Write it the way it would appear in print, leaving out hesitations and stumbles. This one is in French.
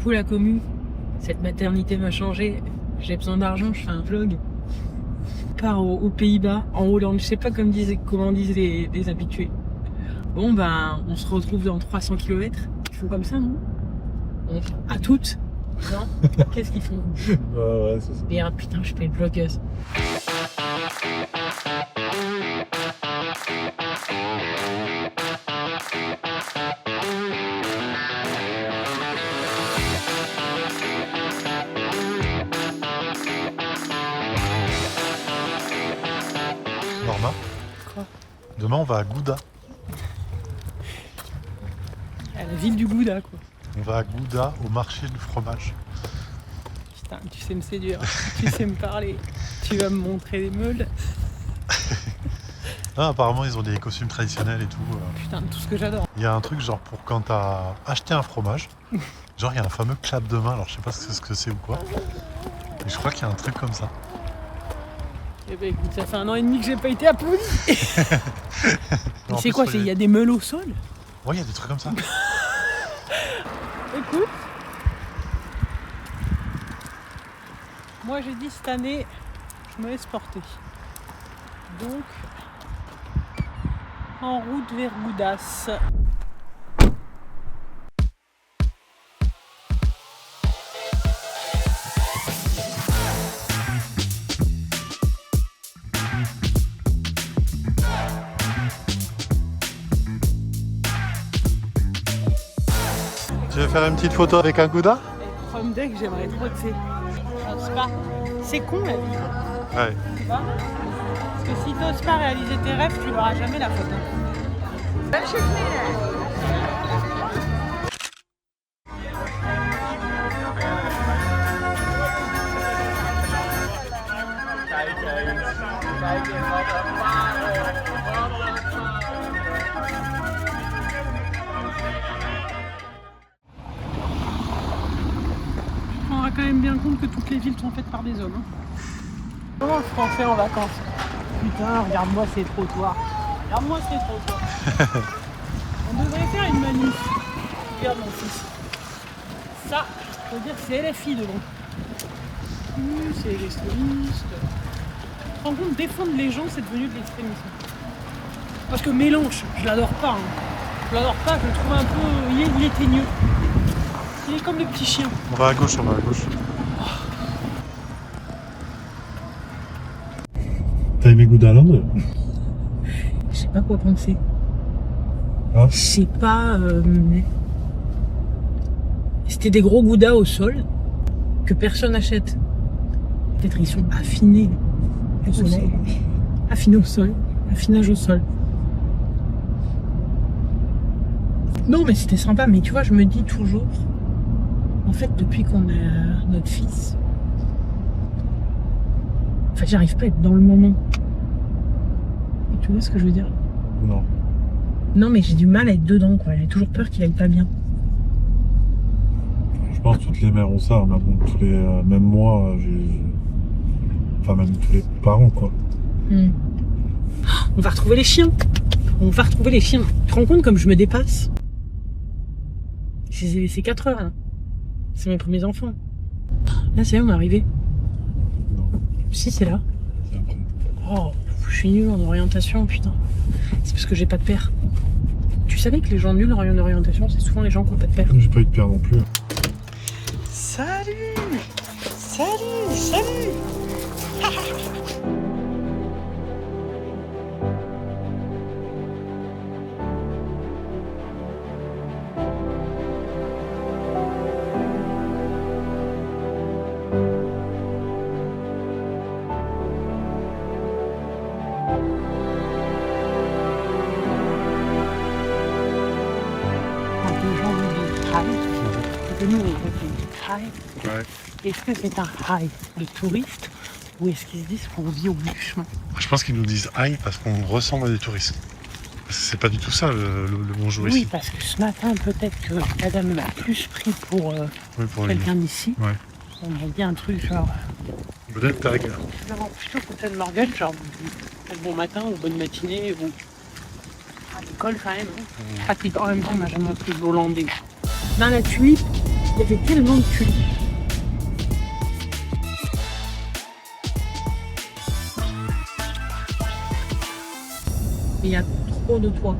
Coucou la commu, cette maternité m'a changé. J'ai besoin d'argent, je fais un vlog. Je pars aux Pays-Bas, en Hollande, je sais pas comment disent les habitués. Bon ben, on se retrouve dans 300 km. Ils font comme ça, non? À toutes. Non? Qu'est-ce qu'ils font? Ouais, c'est ça. Bien, putain, je fais une vlogueuse. Norma, Quoi? demain on va à Gouda. À la ville du Gouda, quoi. On va à Gouda au marché du fromage. Putain, tu sais me séduire, tu sais me parler, tu vas me montrer des meules. Ah, apparemment ils ont des costumes traditionnels et tout. Putain, tout ce que j'adore. Il y a un truc genre pour quand t'as acheté un fromage, genre il y a un fameux clap de main, alors je sais pas ce que c'est ou quoi. Mais je crois qu'il y a un truc comme ça. Eh ben écoute, ça fait 1 an et demi que j'ai pas été applaudi. En C'est plus, quoi? faut Il y a des meules au sol? Ouais, il y a des trucs comme ça. Écoute, moi j'ai dit cette année, je me laisse porter. Donc, en route vers Goudas. Tu veux faire une petite photo avec un Gouda? From deck, j'aimerais trop, tu sais. Je sais pas. C'est con la vie. Ouais. Tu vois? Parce que si t'oses pas réaliser tes rêves, tu n'auras jamais la photo. On rend quand même bien compte que toutes les villes sont faites par des hommes. Hein. Comment le français en vacances? Putain, regarde-moi ces trottoirs. Regarde-moi ces trottoirs. On devrait faire une manif. Regarde mon fils. Ça, faut dire que c'est LFI devant. C'est l'extrémiste. Tu te rends compte, défendre les gens, c'est devenu de l'extrémisme. Parce que Mélenchon, je l'adore pas. Hein. Je l'adore pas, je le trouve un peu... Il est teigneux. Il est comme le petit chien. On va à gauche, on va à gauche. T'as aimé Goudaland? Je sais pas quoi penser. Ah. Je sais pas... C'était des gros goudas au sol que personne n'achète. Peut-être ils sont affinés au sol. Affinés au sol. Affinage au sol. Non mais c'était sympa, mais tu vois, je me dis toujours, en fait depuis qu'on a notre fils, en fait j'arrive pas à être dans le moment. Tu vois ce que je veux dire? Non. Non mais j'ai du mal à être dedans quoi, j'ai toujours peur qu'il aille pas bien. Je pense que toutes les mères ont ça, mais bon, même moi, enfin même tous les parents quoi. On va retrouver les chiens. On va retrouver les chiens. Tu te rends compte comme je me dépasse? Je les ai laissés 4 heures là. C'est mes premiers enfants. Là c'est là, on est arrivé. Non, Si c'est là. c'est après. Oh, je suis nulle en orientation, putain. C'est parce que j'ai pas de père. Tu savais que les gens nuls en orientation, c'est souvent les gens qui ont pas de père. J'ai pas eu de père non plus. Salut! Salut! Salut! Quand les gens nous disent hi, et que nous on dit hi, Ouais. est-ce que c'est un hi de touriste ou est-ce qu'ils se disent qu'on vit au bout du chemin? Je pense qu'ils nous disent aïe parce qu'on ressemble à des touristes. Parce que c'est pas du tout ça le bonjour Oui, ici. parce que ce matin, peut-être que madame m'a plus pris pour Oui, pour les... quelqu'un d'ici. Ouais. On m'a dit un truc genre... Peut-être tag. Non, plutôt Captain Morgan, genre bon matin ou bonne matinée ou à l'école quand même. Pratique en même temps, on n'a jamais appris l'hollandais. Dans la tulipe, Il y avait tellement de cul. Mais il y a trop de toits.